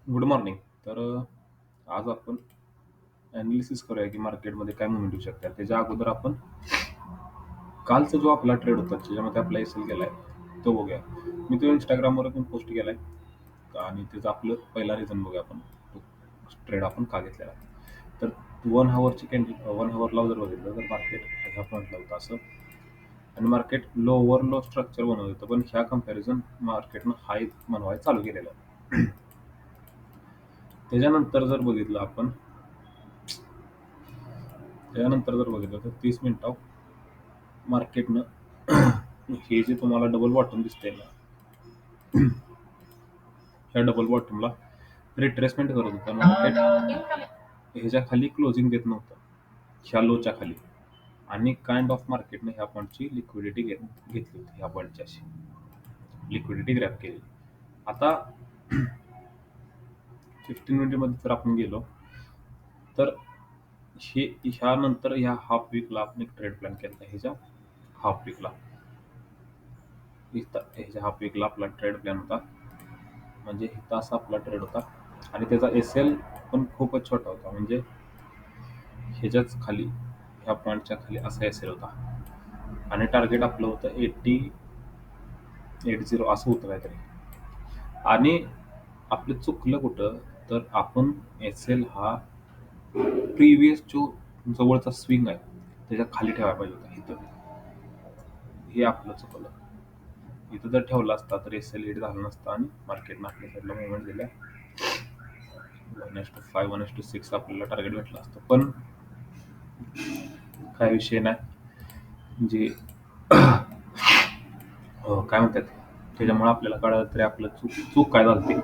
Good morning. तर आज आपण ॲनालिसिस करूया की मार्केटमध्ये काय मूव्हमेंट येऊ शकतात. त्याच्या अगोदर आपण कालचा जो आपला ट्रेड होता, त्याच्यामध्ये आपला एस-एल गेलाय, तो बघूया. मी तो Instagramवर पण पोस्ट केलाय आणि त्याचं आपलं पहिला रिझन बघूया आपण. तो ट्रेड आपण का घेतलेला आहे. तर 1 हॉवरची कॅन्डल 1 हॉवरला जर बघितलं तर मार्केट ह्या पॉईंटला होतं असं आणि मार्केट लोवर लो स्ट्रक्चर बनवत होतं. पण ह्या कंपॅरिझन मार्केटनं हाय बनवायला चालू केलेलं आहे. त्याच्यानंतर जर बघितलं आपण त्यानंतर जर बघितलं तर 30 मिनिटावर मार्केटनं हे जे तुम्हाला डबल बॉटम दिसतंय ना, ह्या डबल बॉटमला रिट्रेसमेंट करत होतं मार्केट. ह्याच्या खाली क्लोजिंग देत नव्हतं, ह्या लोच्या खाली. आणि काइंड ऑफ मार्केटने ह्या पॉईंटची लिक्विडिटी घेतली होती. ह्या पॉईंटची अशी लिक्विडिटी ग्रॅब केली. आता 15 मिनिटमध्ये जर आपण गेलो तर ह्यानंतर ह्या हाफ वीकला आपण एक ट्रेड प्लॅन केला. ह्याच्या हाफ वीकला ह्याच्या हाफ वीकला आपला ट्रेड प्लॅन होता. म्हणजे इथं असा आपला ट्रेड होता आणि त्याचा एस-एल पण खूपच छोटा होता. म्हणजे ह्याच्याच खाली, ह्या पॉईंटच्या खाली असा एस-एल होता आणि टार्गेट आपलं होतं 80 असं होतं काहीतरी. आणि आपलं चुकलं कुठं, तर आपण एस-एल हा प्रिव्हियस जो जवळचा स्विंग आहे त्याच्या खाली ठेवायला पाहिजे होता इथं. हे आपलं चुकलं. इथं जर ठेवला असता तर एस-एल हिट झाला नसता आणि मार्केटनं आपल्या साईडला मुवमेंट दिल्या. 1:5 1:6 आपल्याला टार्गेट भेटलं असतं. पण काय विषय नाही. जे काय म्हणतात, त्याच्यामुळे आपल्याला कळलं तरी आपलं चूक काय झाली.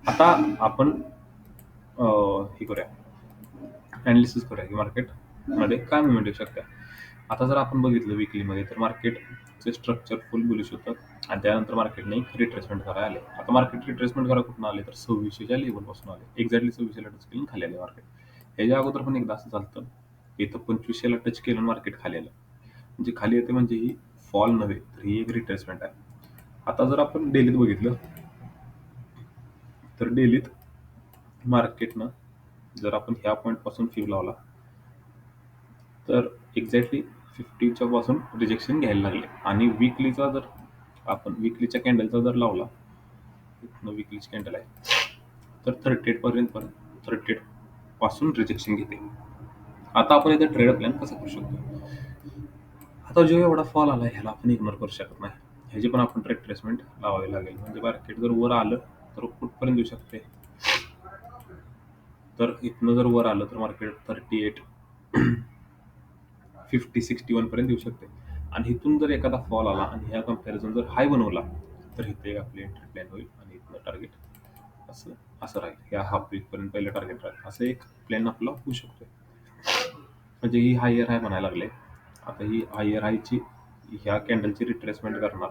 आता आपण हे करूया, ॲनालिसिस करूया की मार्केटमध्ये काय मुवमेंट येऊ शकते. आता जर आपण बघितलं वीकलीमध्ये तर मार्केटचे स्ट्रक्चर फुल बुलिश होतं आणि त्यानंतर मार्केटने एक रिट्रेसमेंट करायला आले. आता मार्केट रिट्रेसमेंट करायला कुठून आले, तर 2600च्या लेवलपासून आले. एक्झॅक्टली 2600ला टच केलं खाली आले मार्केट. ह्याच्या अगोदर पण एकदा असं झालं, इथं 2500ला टच केलं मार्केट खाली आलं. म्हणजे खाली येते म्हणजे ही फॉल नव्हे, तर ही एक रिट्रेसमेंट आहे. आता जर आपण डेलीत बघितलं तर डेलीत मार्केटनं जर आपण ह्या पॉईंटपासून फ्यू लावला तर एक्झॅक्टली 50च्या पासून रिजेक्शन घ्यायला लागले. आणि वीकलीचा जर आपण वीकलीच्या कॅन्डलचा जर लावला, वीकलीची कॅन्डल आहे, तर 38 पर्यंत 38 पासून रिजेक्शन घेते. आता आपण इथे ट्रेड प्लॅन कसा करू शकतो. आता जो एवढा फॉल आला ह्याला आपण इग्नोर करू शकत नाही. ह्याची पण आपण रिट्रेसमेंट लावावी लागेल. म्हणजे मार्केट जर वर आलं तर कुठपर्यंत येऊ शकते, तर इथनं जर वर आलं तर मार्केट 38 50 61 पर्यंत येऊ शकते. आणि इथून जर एखादा फॉल आला आणि ह्या कंपॅरिझन जर हाय बनवला तर इथे एक आपली एंट्री प्लॅन होईल आणि इथलं टार्गेट असं असं राहील. ह्या हाफ वीक पर्यंत पहिलं टार्गेट राहील. असं एक प्लॅन आपला होऊ शकतो. म्हणजे ही हायर हाय म्हणायला लागले. आता ही हायर हायची ह्या कॅन्डलची रिट्रेसमेंट करणार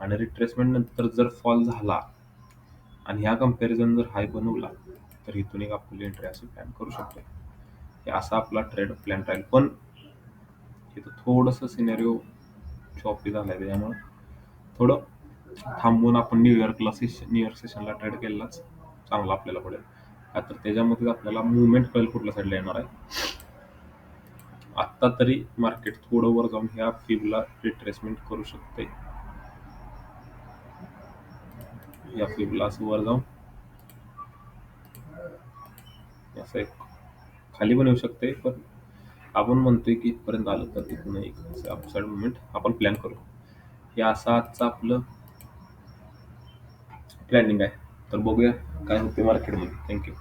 आणि रिट्रेसमेंट नंतर जर फॉल झाला आणि ह्या कंपॅरिझन जर हाय बनवला तर इथून एक आपली एंट्री अशी प्लॅन करू शकतो. हे असा आपला ट्रेड प्लॅन राहील. पण इथं थोडंसं सिनेरिओ चॉपी झालाय, त्याच्यामुळे थोडं थांबून आपण न्यूयॉर्क सेशनला ट्रेड केलेलाच चांगला आपल्याला पडेल. का तर त्याच्यामध्ये आपल्याला मुवमेंट कळेल कुठल्या साईडला येणार आहे. आत्ता तरी मार्केट थोडं वर जाऊन ह्या फिबला रिट्रेसमेंट करू शकते. या फिबला असं वर जाऊन असं एक खाली पण येऊ शकते. पण आपण म्हणतोय की इथपर्यंत आलं तर तिथून एक अपसाईड मुवमेंट आपण प्लॅन करू. हे असं आजचं आपलं प्लॅनिंग आहे. तर बघूया काय होते मार्केटमध्ये. थँक्यू.